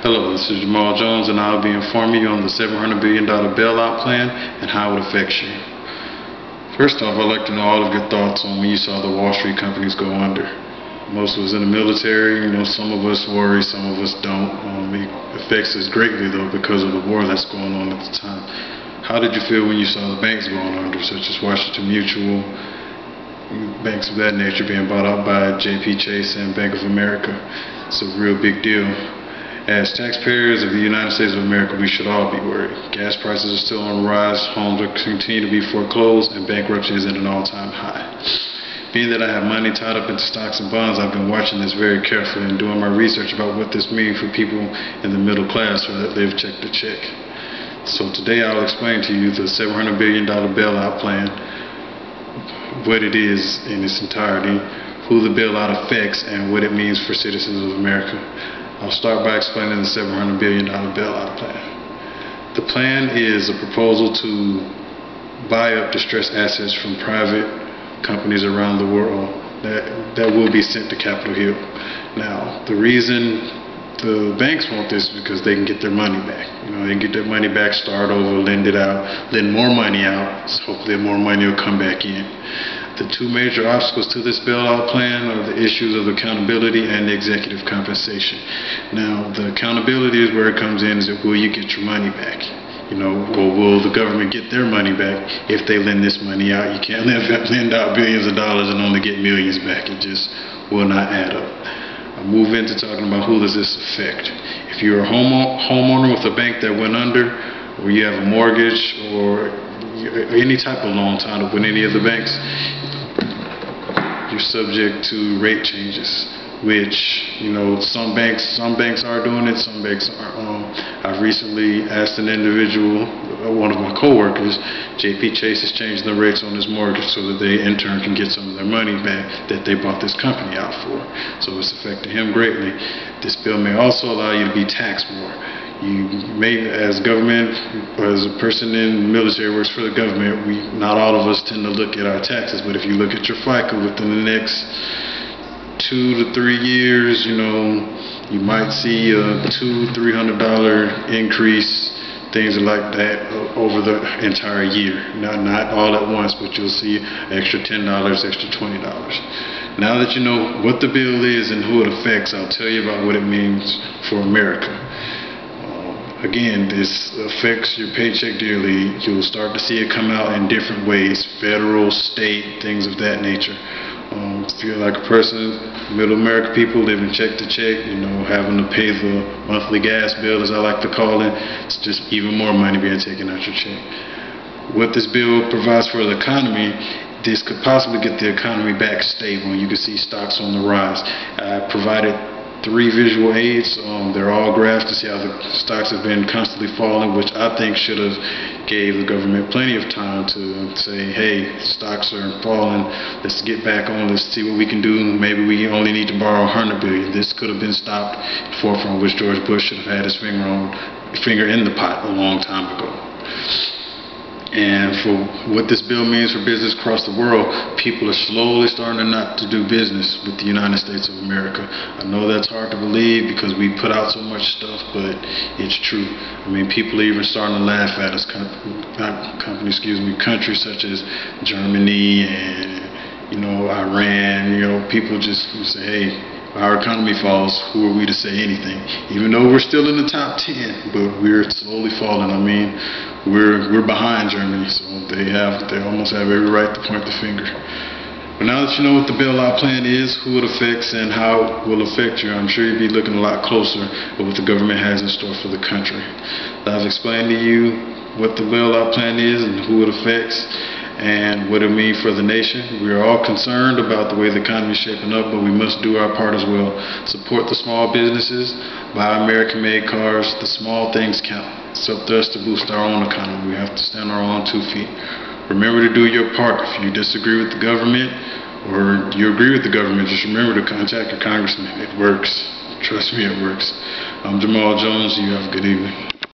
Hello, this is Jamal Jones, and I'll be informing you on the $700 billion bailout plan and how it affects you. First off, I'd like to know all of your thoughts on when you saw the Wall Street companies go under. Most of us in the military, some of us worry, some of us don't. It affects us greatly, though, because of the war that's going on at the time. How did you feel when you saw the banks going under, such as Washington Mutual, banks of that nature being bought out by JP Chase and Bank of America? It's a real big deal. As taxpayers of the United States of America, we should all be worried. Gas prices are still on the rise, homes are continue to be foreclosed, and bankruptcy is at an all-time high. Being that I have money tied up into stocks and bonds, I've been watching this very carefully and doing my research about what this means for people in the middle class or that live check to check. So today I'll explain to you the $700 billion bailout plan, what it is in its entirety, who the bailout affects, and what it means for citizens of America. I'll start by explaining the $700 billion bailout plan. The plan is a proposal to buy up distressed assets from private companies around the world that will be sent to Capitol Hill. Now, the reason the banks want this is because they can get their money back. They can get their money back, start over, lend it out, lend more money out, so hopefully more money will come back in. The two major obstacles to this bailout plan are the issues of accountability and the executive compensation. Now, the accountability is where it comes in, is that will you get your money back? Or will the government get their money back if they lend this money out? You can't lend out billions of dollars and only get millions back. It just will not add up. I'll move into talking about who does this affect. If you're a homeowner with a bank that went under, or you have a mortgage or any type of loan tied up with any of the banks, you're subject to rate changes, which some banks are doing it, some banks aren't. I've recently asked an individual, one of my coworkers, JP Chase has changed the rates on his mortgage so that they in turn can get some of their money back that they bought this company out for. So it's affected him greatly. This bill may also allow you to be taxed more. You may, as government, as a person in the military works for the government, not all of us tend to look at our taxes, but if you look at your FICA within the next 2 to 3 years, you might see a $200–300 increase, things like that over the entire year. Not all at once, but you'll see extra $10, extra $20. Now that you know what the bill is and who it affects, I'll tell you about what it means for America. Again, this affects your paycheck dearly. You'll start to see it come out in different ways, federal, state, things of that nature. If you're like a person, middle America people living check to check, having to pay the monthly gas bill, as I like to call it, it's just even more money being taken out your check. What this bill provides for the economy, this could possibly get the economy back stable. You can see stocks on the rise. I provided 3 visual aids. They're all graphs to see how the stocks have been constantly falling, which I think should have gave the government plenty of time to say, hey, stocks are falling, let's get back on, let's see what we can do. Maybe we only need to borrow $100 billion. This could have been stopped at the forefront, which George Bush should have had his finger in the pot a long time ago. And for what this bill means for business across the world, people are slowly starting not to do business with the United States of America. I know that's hard to believe because we put out so much stuff, but it's true. People are even starting to laugh at us, countries such as Germany and Iran. People just say, hey, our economy falls, who are we to say anything? Even though we're still in the top 10, but we're slowly falling. We're behind Germany, so they almost have every right to point the finger. But now that you know what the bailout plan is, who it affects, and how it will affect you, I'm sure you'll be looking a lot closer at what the government has in store for the country. I've explained to you what the bailout plan is and who it affects, and what it means for the nation. We are all concerned about the way the economy is shaping up, but we must do our part as well. Support the small businesses, buy American-made cars. The small things count. It's up to us to boost our own economy. We have to stand on our own 2 feet. Remember to do your part. If you disagree with the government or you agree with the government, just remember to contact your congressman. It works. Trust me, it works. I'm Jamal Jones. You have a good evening.